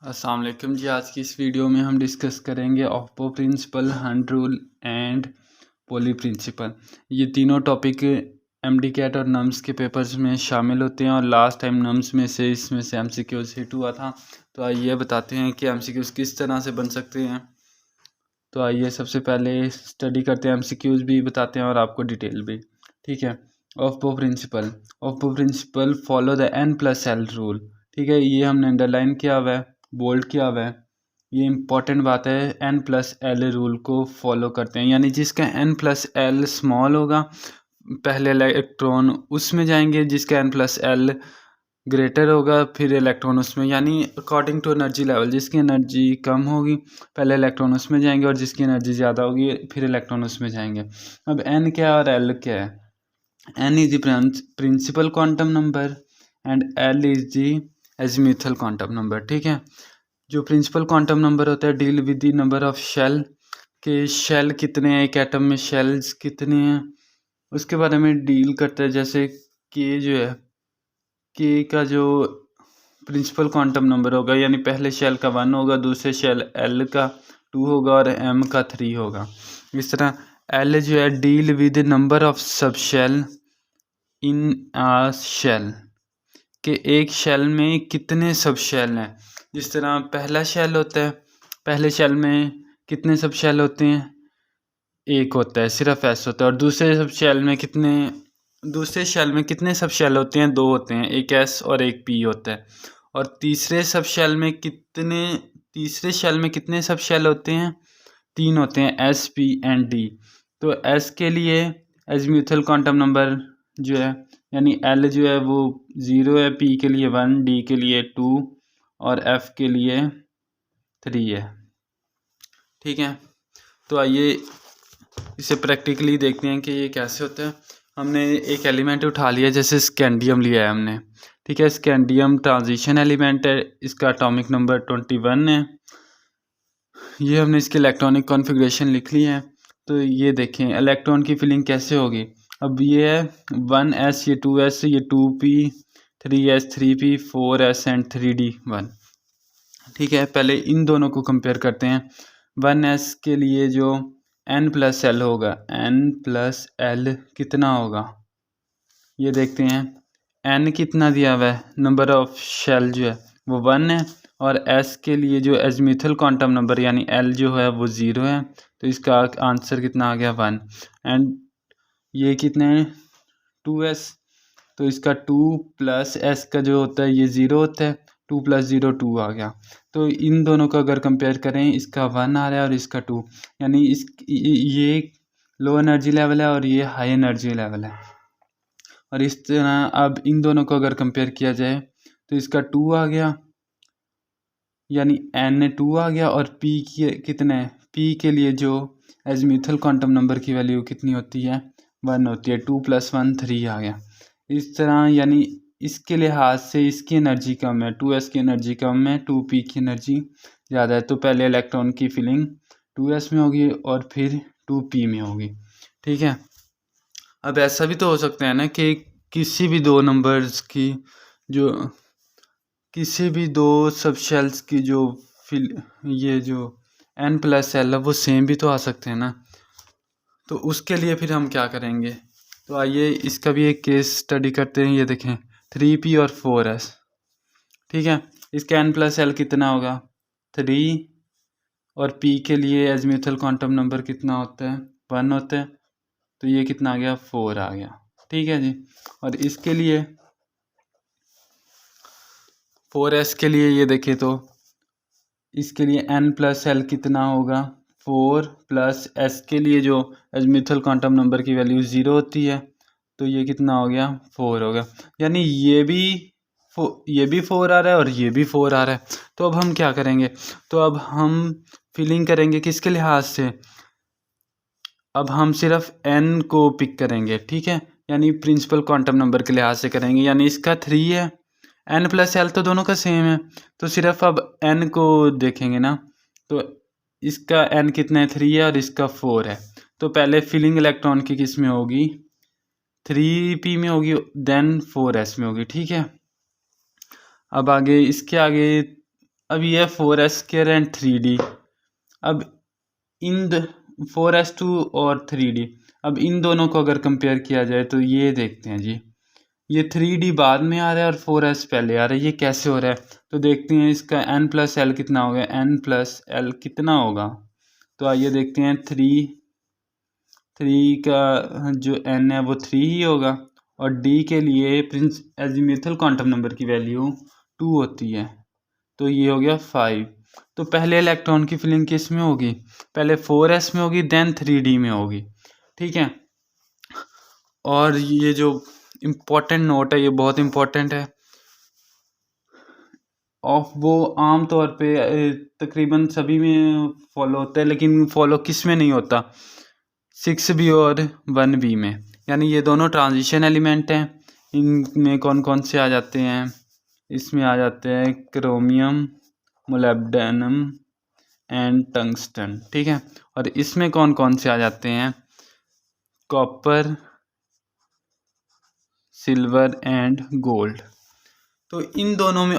अस्सलाम वालेकुम जी। आज की इस वीडियो में हम डिस्कस करेंगे Aufbau principle, Hund rule and Pauli principle. ये तीनों टॉपिक एमडीकैट और नम्स के पेपर्स में शामिल होते हैं और लास्ट टाइम नम्स में से इसमें से एमसीक्यूज हिट हुआ था। तो आइए बताते हैं कि एमसीक्यूज किस तरह से बन सकते हैं। तो आइए सबसे पहले स्टडी करते हैं, एमसीक्यूज भी बताते हैं और आपको डिटेल भी। ठीक है। Oppo principle follow the n+l rule. ठीक है, ये हमने अंडरलाइन किया हुआ है, बोल्ड किया हुआ है। ये इंपॉर्टेंट बात है, n+l रूल को फॉलो करते हैं, यानी जिसका n+l स्मॉल होगा पहले इलेक्ट्रॉन उसमें जाएंगे, जिसका n+l ग्रेटर होगा फिर इलेक्ट्रॉन उसमें, यानी अकॉर्डिंग टू एनर्जी लेवल। जिसकी एनर्जी कम होगी पहले इलेक्ट्रॉन उसमें जाएंगे और जिसकी एनर्जी ज़्यादा होगी फिर इलेक्ट्रॉन उसमें जाएंगे। अब n क्या है और l क्या है? n is the principal quantum number and l is the azimuthal quantum number। ठीक है, जो प्रिंसिपल क्वांटम नंबर होता है deal with the number of shell, के शेल कितने हैं, एक एटम में शेल्स कितने हैं उसके बारे में डील करता है। जैसे के जो है, के का जो प्रिंसिपल क्वांटम नंबर होगा, यानी पहले शेल का 1 होगा, दूसरे शेल एल का 2 होगा और एम का 3 होगा। इस तरह एल जो है deal with number of sub shell in a shell, के एक शेल में कितने सब शेल हैं। जिस तरह पहला शेल होता है, पहले शेल में कितने सब शेल होते हैं, एक होता है, सिर्फ एस होता है। और दूसरे सब शेल में कितने सब शेल होते हैं, 2 होते हैं, एक एस और एक पी होता है। और तीसरे शेल में कितने सब शेल होते हैं, 3 होते हैं, एस पी एंड डी। तो एस के लिए एज़ीमुथल क्वांटम नंबर जो है, यानी एल जो है वो 0 है, पी के लिए 1, डी के लिए 2 और एफ के लिए 3 है। ठीक है, तो आइए इसे प्रैक्टिकली देखते हैं कि ये कैसे होता है। हमने एक एलिमेंट उठा लिया, जैसे स्कैंडियम लिया है हमने। ठीक है, स्कैंडियम ट्रांजिशन एलिमेंट है, इसका एटॉमिक नंबर 21 है। ये हमने इसके इलेक्ट्रॉनिक कॉन्फ़िगरेशन लिख ली है। तो ये देखें इलेक्ट्रॉन की फिलिंग कैसे होगी। अब ये है 1s, ये 2s, ये 2p, 3s, 3p, 4s and 3d1। ठीक है, पहले इन दोनों को कंपेयर करते हैं। 1s के लिए जो n+l होगा, n+l कितना होगा ये देखते हैं। n कितना दिया हुआ है, नंबर ऑफ शेल जो है वो 1 है, और s के लिए जो एज़ीमुथल क्वांटम नंबर यानी l जो है वो 0 है। तो इसका आंसर कितना आ गया, 1। एंड ये कितने हैं, 2s, तो इसका 2 + s का जो होता है ये 0 होता है, 2 + 0 2 आ गया। तो इन दोनों को अगर कंपेयर करें, इसका 1 आ रहा है और इसका 2, यानी ये लो एनर्जी लेवल है और ये हाई एनर्जी लेवल है। और इस तरह अब इन दोनों को अगर कंपेयर किया जाए तो इसका 2 आ गया, यानी n2 आ गया, और p की कितने, p के लिए जो एज़ीमुथल क्वांटम नंबर की वैल्यू कितनी होती है, 1 होती है, 2 + 1 3 आ गया। इस तरह यानी इसके लिहाज से इसकी एनर्जी कम है, 2s की एनर्जी कम है, 2p की एनर्जी ज़्यादा है। तो पहले इलेक्ट्रॉन की फिलिंग 2s में होगी और फिर 2p में होगी। ठीक है, अब ऐसा भी तो हो सकता है ना कि किसी भी दो नंबर्स की जो किसी भी दो सब शेल्स की जो ये जो n+l है वो सेम भी तो आ सकते हैं ना। तो उसके लिए फिर हम क्या करेंगे, तो आइए इसका भी एक केस स्टडी करते हैं। ये देखें 3p और 4s। ठीक है, इसका n+l कितना होगा, 3, और p के लिए एज़ीमुथल क्वांटम नंबर कितना होता है, 1 होता है। तो ये कितना आ गया, 4 आ गया। ठीक है जी, और इसके लिए 4s के लिए ये देखें तो इसके लिए n+l कितना होगा, 4 + s के लिए जो एज़ीमुथल क्वांटम नंबर की वैल्यू 0 होती है, तो ये कितना हो गया, 4 हो गया। यानी ये भी 4 आ रहा है और ये भी 4 आ रहा है। तो अब हम क्या करेंगे, तो अब हम फिलिंग करेंगे किसके लिहाज से, अब हम सिर्फ n को पिक करेंगे। ठीक है, यानी प्रिंसिपल क्वांटम नंबर के लिहाज से करेंगे, यानी इसका 3 है, n+l तो दोनों का सेम है, तो सिर्फ अब n को देखेंगे ना। तो इसका n कितना है, 3 है और इसका 4 है। तो पहले फिलिंग इलेक्ट्रॉन की किस में होगी, 3p में होगी, देन 4s में होगी। ठीक है, अब आगे इसके आगे अब ये 4s² एंड 3d। अब इन 4s2 और 3d, अब इन दोनों को अगर कंपेयर किया जाए तो ये देखते हैं जी, ये 3d बाद में आ रहा है और 4s पहले आ रहा है, ये कैसे हो रहा है? तो देखते हैं इसका n+l कितना होगा, n+l कितना होगा? तो आइए देखते हैं, 3 का जो n है वो 3 ही होगा, और d के लिए प्रिंस एजीम्यूथल क्वांटम नंबर की वैल्यू 2 होती है, तो ये हो गया 5। तो पहले इलेक्ट्रॉन की फिलिंग किस में होगी? पहले 4s में होगी, देन 3d में होगी, ठीक है। और ये जो इम्पोर्टेंट नोट है, ये बहुत इम्पोर्टेंट है, ऑफ वो आम तौर पे तकरीबन सभी में फॉलो होता है, लेकिन फॉलो किस में नहीं होता? 6b और 1b में, यानी ये दोनों ट्रांजिशन एलिमेंट हैं। इनमें कौन कौन से आ जाते हैं? इसमें आ जाते हैं क्रोमियम, मोलिब्डेनम एंड टंगस्टन, ठीक है। और इसमें कौन कौन से आ जाते हैं? Copper, silver and gold. तो इन दोनों में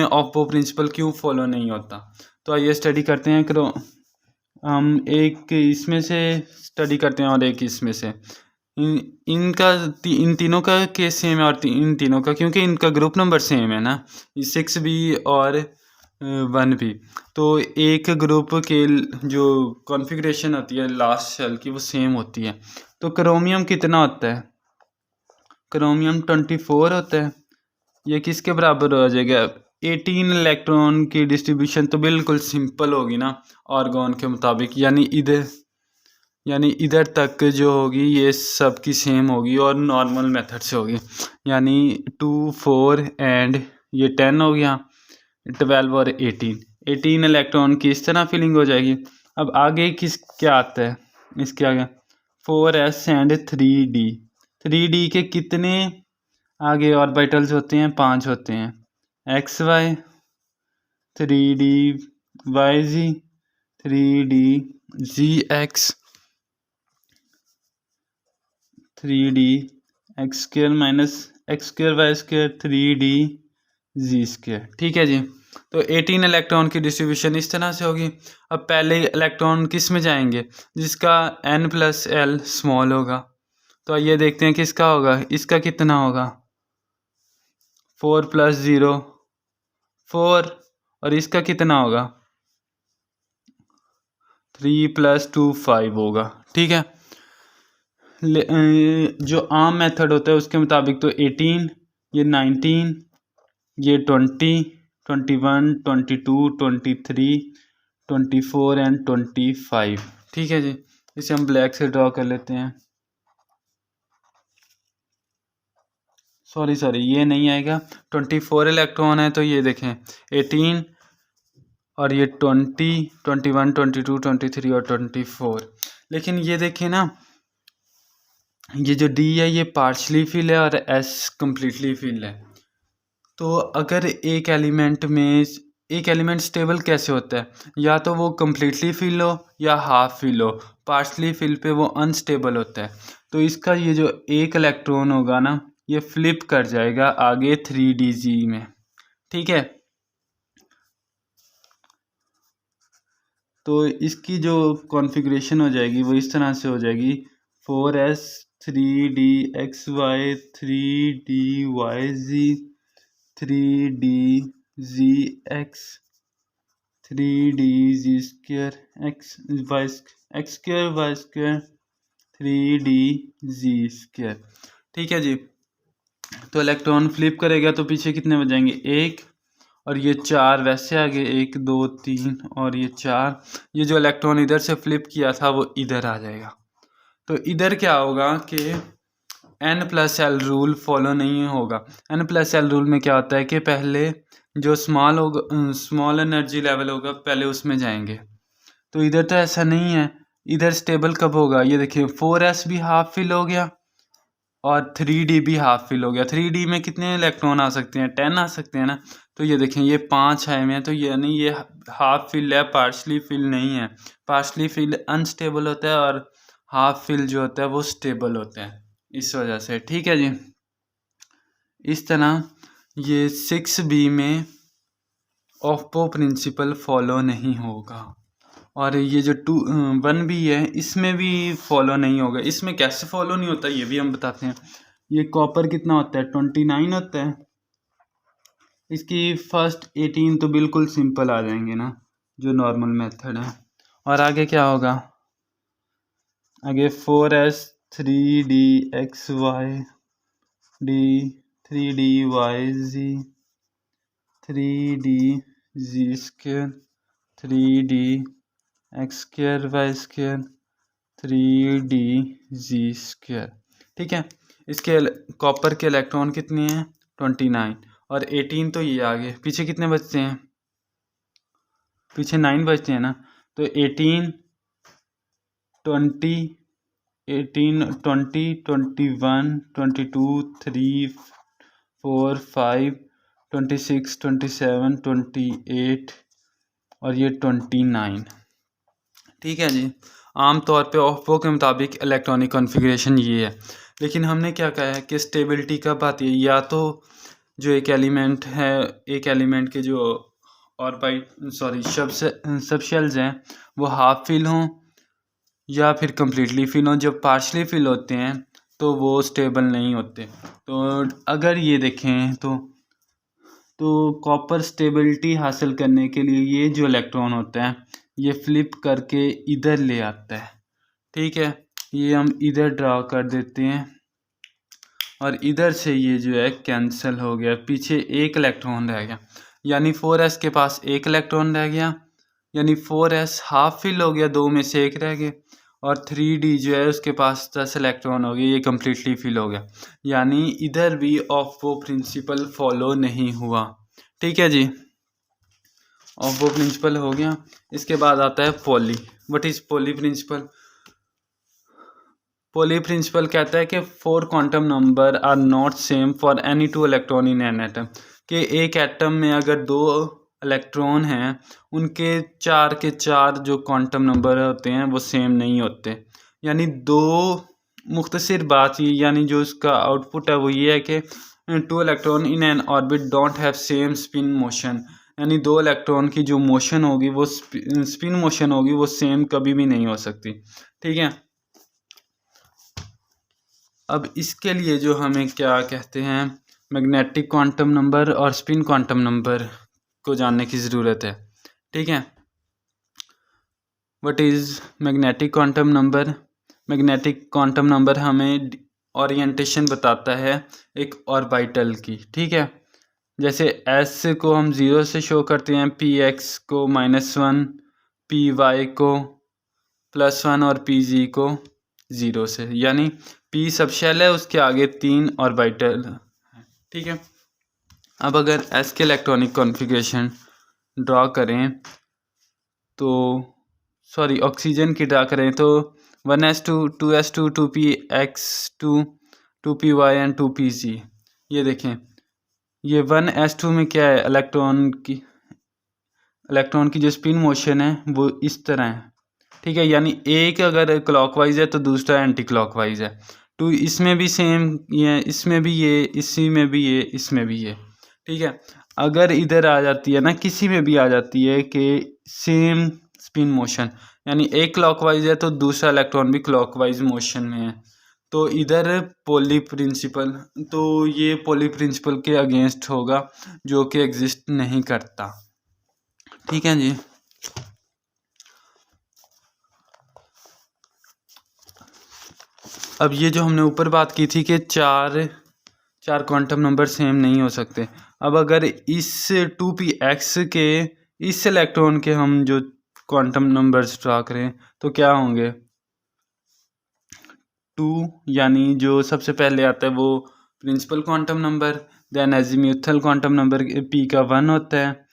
ऑफ वो प्रिंसिपल क्यों फॉलो नहीं होता? तो आइए स्टडी करते हैं। हम एक इसमें से स्टडी करते हैं और एक इसमें से। इन तीनों का केस सेम है, और इन तीनों का, क्योंकि इनका ग्रुप नंबर सेम है ना, 6b और 1b। तो एक ग्रुप के जो कॉन्फ़िगरेशन होती है लास्ट शेल की वो सेम होती है। तो क्रोमियम कितना होता है? क्रोमियम 24 होता है। ये किसके बराबर हो जाएगा? 18 इलेक्ट्रॉन की डिस्ट्रीब्यूशन तो बिल्कुल सिंपल होगी ना आर्गॉन के मुताबिक, यानी इधर तक जो होगी ये सब की सेम होगी और नॉर्मल मेथड से होगी, यानी 2 4 एंड ये 10 हो गया, 12 और 18 इलेक्ट्रॉन की इस तरह फिलिंग हो जाएगी। अब आगे क्या आता है? इसके आगे 4s एंड 3d के कितने आगे ऑर्बिटल्स होते हैं? 5 होते हैं, xy, 3d yz, 3d zx, 3d x² minus x² y², 3d z², ठीक है जी। तो 18 इलेक्ट्रॉन की डिस्ट्रीब्यूशन इस तरह से होगी। अब पहले इलेक्ट्रॉन किस में जाएंगे? जिसका n+l स्मॉल होगा। तो आइए देखते हैं किसका होगा। इसका कितना होगा? 4 + 0 4, और इसका कितना होगा? 3 + 2 5 होगा, ठीक है। जो आम मेथड होता है उसके मुताबिक तो 18, ये 19, ये 20, 21, 22, 23, 24 एंड 25, ठीक है जी। इसे हम ब्लैक से ड्रॉ कर लेते हैं। सॉरी ये नहीं आएगा, 24 इलेक्ट्रॉन है, तो ये देखें 18 और ये 20, 21, 22, 23 और 24। लेकिन ये देखें ना, ये जो डी है ये पार्शली फिल है और एस कम्प्लीटली फिल है। तो अगर एक एलिमेंट स्टेबल कैसे होता है? या तो वो कम्प्लीटली फिल हो या हाफ फिल हो, पार्शली फिल पे वो अनस्टेबल होता है। तो इसका ये जो एक इलेक्ट्रॉन होगा ना, ये फ्लिप कर जाएगा आगे 3dg में, ठीक है। तो इसकी जो कॉन्फ़िगरेशन हो जाएगी वो इस तरह से हो जाएगी, 4s 3dxy 3dyz 3dzx 3dz² x² y² 3dz², ठीक है जी। तो इलेक्ट्रॉन फ्लिप करेगा तो पीछे कितने बजाएंगे? 1, और ये 4 वैसे आगे 1 2 3 और ये 4। ये जो इलेक्ट्रॉन इधर से फ्लिप किया था वो इधर आ जाएगा। तो इधर क्या होगा कि n+l रूल फॉलो नहीं होगा। n+l रूल में क्या होता है कि पहले जो स्मॉल एनर्जी लेवल होगा पहले उसमें जाएंगे। तो इधर तो ऐसा नहीं है, इधर स्टेबल कब होगा? ये देखिए 4s भी हाफ फिल हो गया और 3d भी हाफ फिल हो गया। 3d में कितने इलेक्ट्रॉन आ सकते हैं? 10 आ सकते हैं ना। तो ये देखें ये 5 आए हुए हैं, तो यानी ये हाफ फिल है, पार्शली फिल नहीं है। पार्शली फिल अनस्टेबल होता है और हाफ फिल जो होता है वो स्टेबल होता है, इस वजह से, ठीक है जी। इस तरह ये 6b में ऑफ-बो प्रिंसिपल फॉलो नहीं होगा। और ये जो 1 भी है इसमें भी फॉलो नहीं होगा। इसमें कैसे फॉलो नहीं होता ये भी हम बताते हैं। ये कॉपर कितना होता है 29 होता है। इसकी फर्स्ट 18 तो बिल्कुल सिंपल आ जाएंगे ना, जो नॉर्मल मेथड है। और आगे क्या होगा, आगे 4s 3d xy d 3d yz 3d z square 3d x square y square 3d z square। ठीक है, इसके कॉपर के इलेक्ट्रॉन कितने हैं 29 और 18 तो ये आगे पीछे कितने बचते हैं, पीछे 9 बचते हैं ना। तो 18 20 18 20 21 22 3 4 5 26 27 28 और ये 29। ठीक है जी, आमतौर पे ऑफ-बो के मुताबिक इलेक्ट्रॉनिक कॉन्फ़िगरेशन ये है। लेकिन हमने क्या कहा है कि स्टेबिलिटी कब आती है, या तो जो एक एलिमेंट है, एक एलिमेंट के जो सब शेल्स हैं वो हाफ फिल हों या फिर कम्प्लीटली फिल हों। जब पार्शली फिल होते हैं तो वो स्टेबल नहीं होते। तो अगर ये देखें तो कॉपर स्टेबिलिटी हासिल करने के लिए ये जो इलेक्ट्रॉन होता है ये फ्लिप करके इधर ले आता है। ठीक है, ये हम इधर ड्रा कर देते हैं और इधर से ये जो है कैंसिल हो गया, पीछे एक इलेक्ट्रॉन रह गया। यानी 4s के पास एक इलेक्ट्रॉन रह गया, यानी 4s हाफ फिल हो गया, 2 में से एक रह गए। और 3d जो है उसके पास 10 इलेक्ट्रॉन हो गए, ये कम्प्लीटली फिल हो गया। यानी इधर भी ऑफ-बो प्रिंसिपल फॉलो नहीं हुआ। ठीक है जी, ऑफ-बो प्रिंसिपल हो गया। इसके बाद आता है Pauli. What is Pauli principle? Pauli principle कहता है कि 4 quantum number are not same for any 2 electron in an atom. कि एक एटम में अगर 2 इलेक्ट्रॉन हैं उनके 4 के 4 जो क्वांटम नंबर होते हैं वो सेम नहीं होते। यानी 2 मुख्तसर बात ये, यानी जो इसका आउटपुट है वो ये है कि 2 electron in N orbit don't have same spin motion. यानी 2 इलेक्ट्रॉन की जो मोशन होगी वो स्पिन मोशन होगी वो सेम कभी भी नहीं हो सकती। ठीक है, अब इसके लिए जो हमें क्या कहते हैं, मैग्नेटिक क्वांटम नंबर और स्पिन क्वांटम नंबर को जानने की ज़रूरत है। ठीक है, what is magnetic quantum number? Magnetic quantum number हमें ओरिएंटेशन बताता है एक ऑर्बिटल की। ठीक है, जैसे एस को हम 0 से शो करते हैं, पी एक्स को -1, पी वाई को +1 और पी जी को 0 से। यानी पी सब शेल है, उसके आगे 3 ऑर्बिटल। ठीक है, अब अगर एस के इलेक्ट्रॉनिक कॉन्फ़िगरेशन ड्रा करें तो ऑक्सीजन की ड्रा करें तो 1s2 2s2 2px2 2py and 2pz। ये देखें, ये 1s2 में क्या है, इलेक्ट्रॉन की जो स्पिन मोशन है वो इस तरह है। ठीक है, यानी एक अगर क्लॉकवाइज है तो दूसरा एंटी क्लॉकवाइज है। तो इसमें भी सेम ये, इसमें भी ये, इसी में भी ये, इसमें भी ये। ठीक है, अगर इधर आ जाती है ना, किसी में भी आ जाती है कि सेम स्पिन मोशन, यानी एक क्लॉकवाइज है तो दूसरा इलेक्ट्रॉन भी क्लॉकवाइज मोशन में है, तो इधर पॉली प्रिंसिपल, तो ये पॉली प्रिंसिपल के अगेंस्ट होगा जो कि एग्जिस्ट नहीं करता। ठीक है जी, अब ये जो हमने ऊपर बात की थी कि चार क्वांटम नंबर सेम नहीं हो सकते। अब अगर इस 2px के इस इलेक्ट्रॉन के हम जो क्वांटम नंबर्स ड्रा करें तो क्या होंगे, 2 यानी जो सबसे पहले आता है वो principal quantum number, then azimuthal quantum number p का 1 होता है,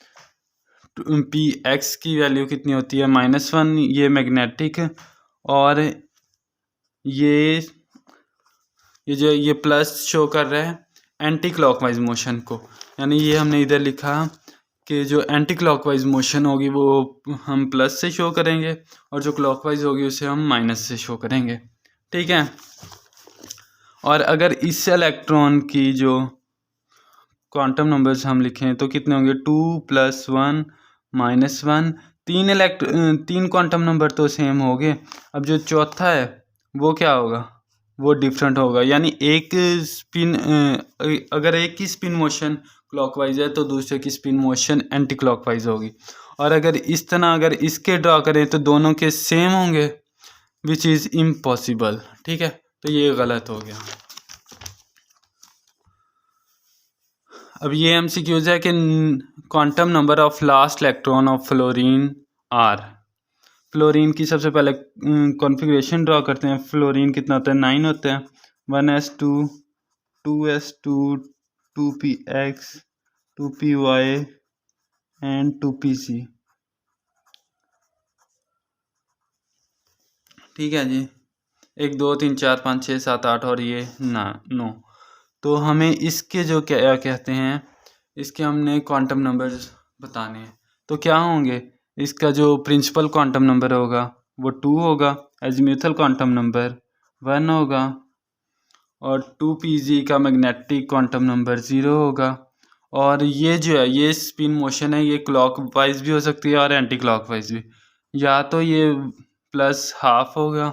px की वैल्यू कितनी होती है -1, ये मैग्नेटिक, और ये प्लस शो कर रहा है एंटी क्लॉकवाइज मोशन को। यानी ये हमने इधर लिखा कि जो एंटी क्लॉकवाइज मोशन होगी वो हम प्लस से शो करेंगे और जो क्लॉकवाइज होगी उसे हम माइनस से शो करेंगे। ठीक है, और अगर इस इलेक्ट्रॉन की जो क्वांटम नंबर्स हम लिखें तो कितने होंगे 2 + 1 - 1। तीन क्वांटम नंबर तो सेम हो गए। अब जो चौथा है वो क्या होगा, वो डिफरेंट होगा। यानी एक स्पिन अगर एक की स्पिन मोशन क्लॉकवाइज है तो दूसरे की स्पिन मोशन एंटी क्लॉकवाइज होगी। और अगर इस तरह अगर इसके ड्रॉ करें तो दोनों के सेम होंगे, विच इज़ इम्पॉसिबल। ठीक है, तो ये गलत हो गया। अब ये MCQs है कि quantum number of last electron of fluorine are. Fluorine की सबसे पहले कॉन्फ़िगरेशन ड्रॉ करते हैं। फ्लोरीन कितना होता है, 9 होते हैं। 1s2 2s2 2px 2py and 2pc। ठीक है जी, 1 2 3 4 5 6 7 8 और ये 9। तो हमें इसके जो क्या कहते हैं, इसके हमने क्वांटम नंबर्स बताने हैं। तो क्या होंगे, इसका जो प्रिंसिपल क्वांटम नंबर होगा वो 2 होगा, एजीम्यूथल क्वांटम नंबर 1 होगा और 2pg का मैग्नेटिक क्वांटम नंबर 0 होगा। और ये जो है ये स्पिन मोशन है, ये क्लॉकवाइज भी हो सकती है और एंटी क्लॉकवाइज भी। या तो ये +½ होगा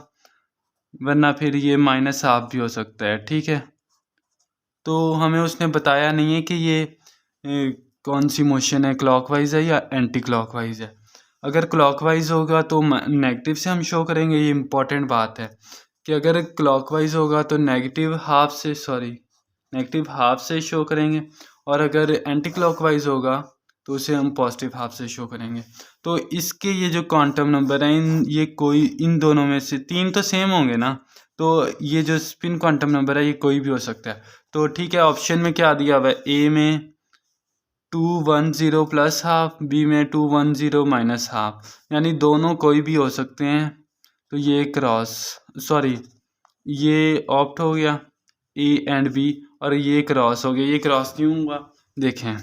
वरना फिर ये -½ भी हो सकता है। ठीक है, तो हमें उसने बताया नहीं है कि ये कौन सी मोशन है, क्लॉकवाइज है या एंटी क्लॉकवाइज है। अगर क्लॉकवाइज होगा तो नेगेटिव से हम शो करेंगे। ये इम्पोर्टेंट बात है कि अगर क्लॉकवाइज होगा तो नेगेटिव हाफ से शो करेंगे, और अगर एंटी क्लॉकवाइज होगा तो उसे हम पॉजिटिव हाफ से शो करेंगे। तो इसके ये जो क्वांटम नंबर हैं इन दोनों में से 3 तो सेम होंगे ना, तो ये जो स्पिन क्वांटम नंबर है ये कोई भी हो सकता है। तो ठीक है, ऑप्शन में क्या दिया हुआ है, ए में 210 +½ बी में 210 -½ यानी दोनों कोई भी हो सकते हैं। तो ये ऑप्ट हो गया ए एंड बी, और ये क्रॉस हो गया। ये क्रॉस क्यों हुआ, देखें।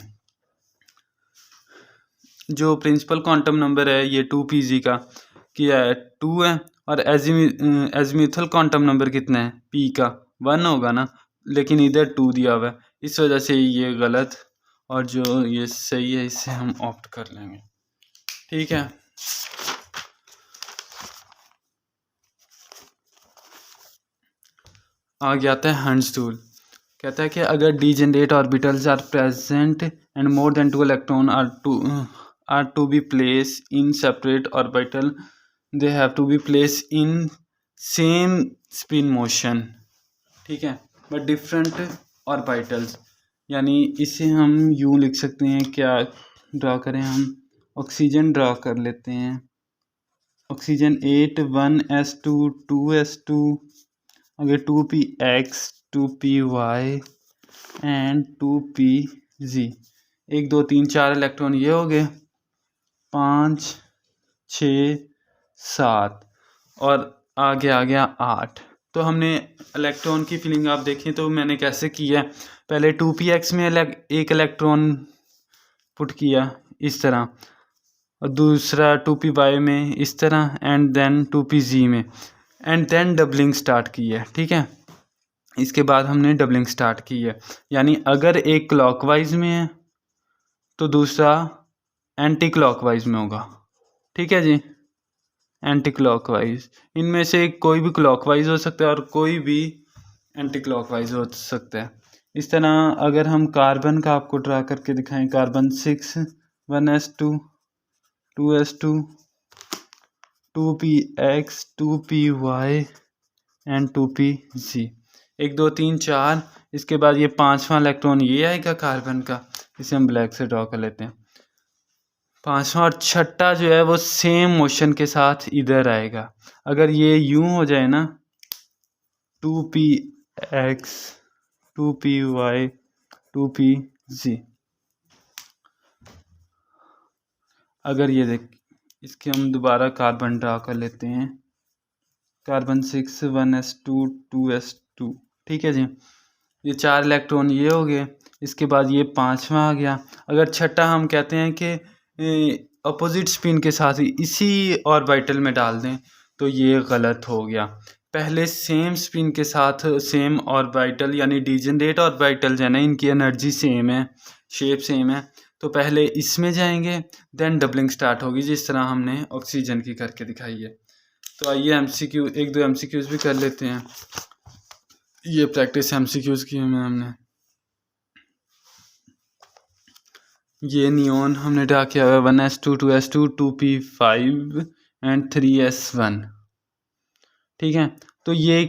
जो प्रिंसिपल क्वांटम नंबर है ये 2pg का क्या है, 2 है, और एजीम्यूथल क्वांटम नंबर कितना है, p का 1 होगा ना, लेकिन इधर 2 दिया हुआ है, इस वजह से ये गलत, और जो ये सही है इससे हम ऑप्ट कर लेंगे। ठीक है, आगे आता है हंट्स रूल। कहता है कि अगर degenerate orbitals are present and more than 2 electron are to be place in separate orbital, they have to be place in same spin motion. ठीक है, बट डिफरेंट ऑर्बिटल्स। यानी इसे हम यूँ लिख सकते हैं, क्या ड्रा करें हम, ऑक्सीजन ड्रा कर लेते हैं। ऑक्सीजन 8 1s2 2s2, आगे 2px 2py and 2pz। 1 2 3 4 electron ये हो गए, 5 6 7 और आगे आ गया 8। तो हमने इलेक्ट्रॉन की फिलिंग आप देखें तो मैंने कैसे किया है, पहले 2px में एक इलेक्ट्रॉन पुट किया इस तरह, और दूसरा 2py में इस तरह, एंड देन 2pz में, एंड देन डबलिंग स्टार्ट की है। ठीक है, इसके बाद हमने डबलिंग स्टार्ट की है। यानी अगर एक क्लॉकवाइज में है तो दूसरा एंटी क्लॉकवाइज में होगा। ठीक है जी, एंटी क्लॉकवाइज, इनमें से कोई भी क्लॉकवाइज हो सकता है और कोई भी एंटी क्लॉकवाइज हो सकता है। इस तरह अगर हम कार्बन का आपको ड्रा करके दिखाएं, carbon 6 1s2 2s2 2px 2py and 2pz। 1 2 3 4, इसके बाद ये 5वां इलेक्ट्रॉन ये आएगा कार्बन का, इसे हम ब्लैक से ड्रॉ कर लेते हैं। 5वां और 6ठा जो है वो सेम मोशन के साथ इधर आएगा। अगर ये यूं हो जाए ना, 2px 2py 2pz, अगर ये देख, इसके हम दोबारा कार्बन ड्रा कर लेते हैं। Carbon 6 1s2 2s2। ठीक है जी, ये 4 इलेक्ट्रॉन ये हो गए, इसके बाद ये 5वां आ गया। अगर छठा हम कहते हैं कि अपोजिट स्पिन के साथ ही इसी ऑर्बिटल में डाल दें तो ये गलत हो गया। पहले सेम स्पिन के साथ सेम ऑर्बिटल यानी डिजेनरेट ऑर्बिटल जो है ना, इनकी एनर्जी सेम है, शेप सेम है, तो पहले इसमें जाएंगे, देन डबलिंग स्टार्ट होगी, जिस तरह हमने ऑक्सीजन की करके दिखाई है। तो आइए एमसीक्यू, एक दो एमसीक्यूज भी कर लेते हैं। ये प्रैक्टिस एमसीक्यूज की है हमने। ये नियॉन हमने ड्रा किया हुआ है 1s2 2s2 2p5 and 3s1। ठीक है, तो ये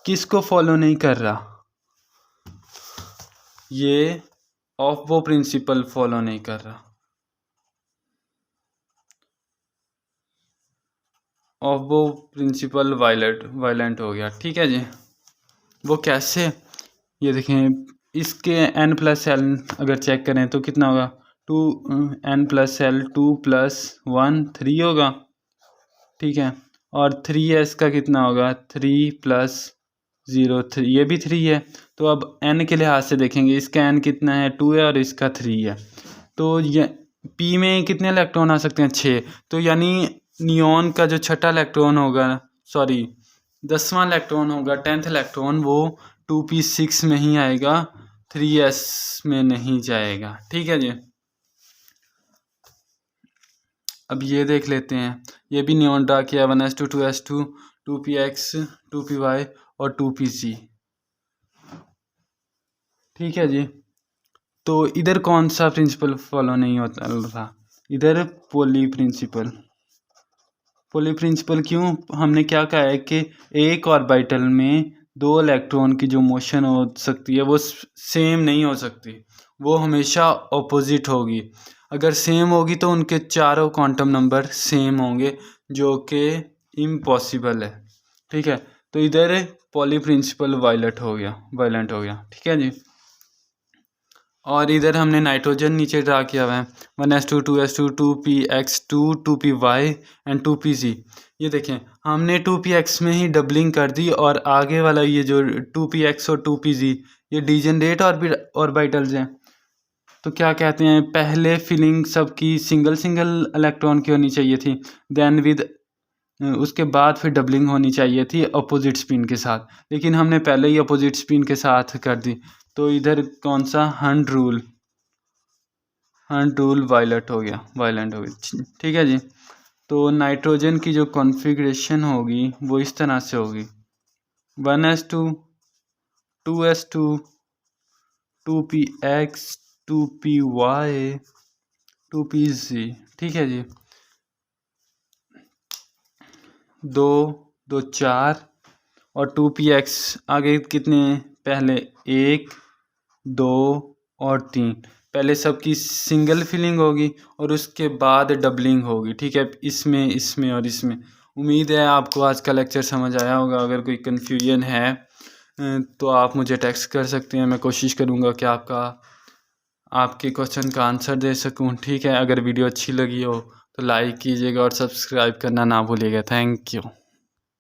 किसको फॉलो नहीं कर रहा? ये ऑफ वो प्रिंसिपल फॉलो नहीं कर रहा। ऑफ वो प्रिंसिपल वायलेंट हो गया। ठीक है जी, वो कैसे? ये देखें, इसके n+l अगर चेक करें तो कितना होगा? 2n+l 2+1 3 होगा। ठीक है, और 3s का कितना होगा? 3+0 3, ये भी 3 है। तो अब n के लिहाज से देखेंगे, इसका n कितना है? 2 है और इसका 3 है। तो ये p में कितने इलेक्ट्रॉन आ सकते हैं? 6। तो यानी नियॉन का जो छठा इलेक्ट्रॉन होगा, सॉरी 10वां इलेक्ट्रॉन होगा, 10th इलेक्ट्रॉन, वो 2p6 में ही आएगा, 3s में नहीं जाएगा। ठीक है जी, अब ये देख लेते हैं। ये भी नियॉन ड्रा किया 1s2 2s2 2px 2py और 2pz। ठीक है जी, तो इधर कौन सा प्रिंसिपल फॉलो नहीं होता था? इधर पॉली प्रिंसिपल। पॉली प्रिंसिपल क्यों? हमने क्या कहा है कि एक ऑर्बिटल में 2 इलेक्ट्रॉन की जो मोशन हो सकती है वो सेम नहीं हो सकती, वो हमेशा ऑपोजिट होगी। अगर सेम होगी तो उनके चारों क्वांटम नंबर सेम होंगे, जो कि इम्पॉसिबल है। ठीक है, तो इधर पॉली प्रिंसिपल वायलेंट हो गया। ठीक है जी, और इधर हमने नाइट्रोजन नीचे ड्रा किया हुआ है 1s2 2s2 2px2 2py and 2pz। ये देखें, हमने 2px में ही डबलिंग कर दी, और आगे वाला ये जो 2px और 2pz ये डिजेनरेट ऑर्बिटल्स हैं। तो क्या कहते हैं, पहले फिलिंग सबकी सिंगल इलेक्ट्रॉन की होनी चाहिए थी, देन विद उसके बाद फिर डबलिंग होनी चाहिए थी अपोजिट स्पिन के साथ, लेकिन हमने पहले ही अपोजिट स्पिन के साथ कर दी। तो इधर कौन सा? हंट रूल वायलेंट हो गया। ठीक है जी, तो नाइट्रोजन की जो कॉन्फ़िगरेशन होगी वो इस तरह से होगी 1s2 2s2 2px 2py 2pz। ठीक है जी, 2 2 4 और 2px आगे कितने? पहले 1 2 और 3। पहले सबकी सिंगल फिलिंग होगी और उसके बाद डबलिंग होगी। ठीक है, इसमें और इसमें। उम्मीद है आपको आज का लेक्चर समझ आया होगा। अगर कोई कन्फ्यूजन है तो आप मुझे टेक्स्ट कर सकते हैं, मैं कोशिश करूँगा कि आपके क्वेश्चन का आंसर दे सकूँ। ठीक है, अगर वीडियो अच्छी लगी हो तो लाइक कीजिएगा और सब्सक्राइब करना ना भूलिएगा। Thank you.